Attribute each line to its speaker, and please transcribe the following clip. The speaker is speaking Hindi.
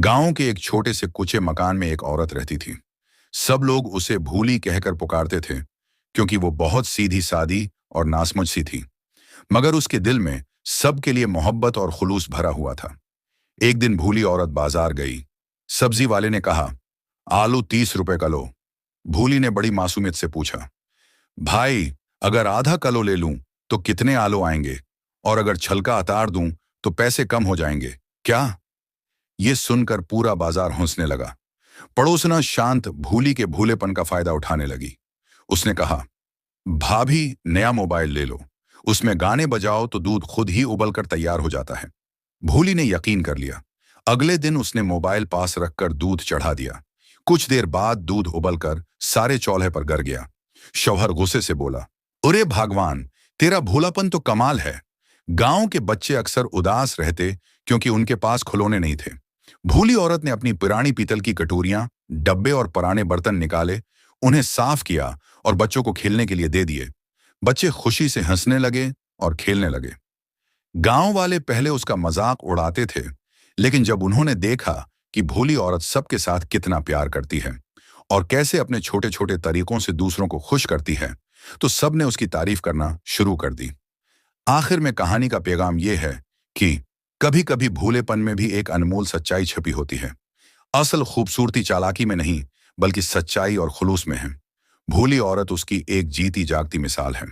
Speaker 1: गांव के एक छोटे से कुचे मकान में एक औरत रहती थी। सब लोग उसे भूली कहकर पुकारते थे, क्योंकि वो बहुत सीधी सादी और नासमझ सी थी। मगर उसके दिल में सबके लिए मोहब्बत और खुलूस भरा हुआ था। एक दिन भूली औरत बाजार गई। सब्जी वाले ने कहा, आलू 30 रुपए किलो। भूली ने बड़ी मासूमियत से पूछा, भाई, अगर आधा किलो ले लूं तो कितने आलू आएंगे? और अगर छलका उतार दूं तो पैसे कम हो जाएंगे क्या? ये सुनकर पूरा बाजार हंसने लगा। पड़ोसना शांत भूली के भूलेपन का फायदा उठाने लगी। उसने कहा, भाभी, नया मोबाइल ले लो, उसमें गाने बजाओ तो दूध खुद ही उबलकर तैयार हो जाता है। भूली ने यकीन कर लिया। अगले दिन उसने मोबाइल पास रखकर दूध चढ़ा दिया। कुछ देर बाद दूध उबलकर सारे चौल्हे पर गिर गया। शौहर गुस्से से बोला, अरे भगवान, तेरा भोलापन तो कमाल है। गांव के बच्चे अक्सर उदास रहते क्योंकि उनके पास खिलौने नहीं थे। भूली औरत ने अपनी पुरानी पीतल की कटोरियां, डब्बे और पुराने बर्तन निकाले, उन्हें साफ किया और बच्चों को खेलने के लिए दे दिए। बच्चे खुशी से हंसने लगे और खेलने लगे। गांव वाले पहले उसका मजाक उड़ाते थे, लेकिन जब उन्होंने देखा कि भोली औरत सबके साथ कितना प्यार करती है और कैसे अपने छोटे छोटे तरीकों से दूसरों को खुश करती है, तो सबने उसकी तारीफ करना शुरू कर दी। आखिर में कहानी का पैगाम यह है कि कभी कभी भूलेपन में भी एक अनमोल सच्चाई छिपी होती है। असल खूबसूरती चालाकी में नहीं, बल्कि सच्चाई और खुलूस में है। भोली औरत उसकी एक जीती जागती मिसाल है।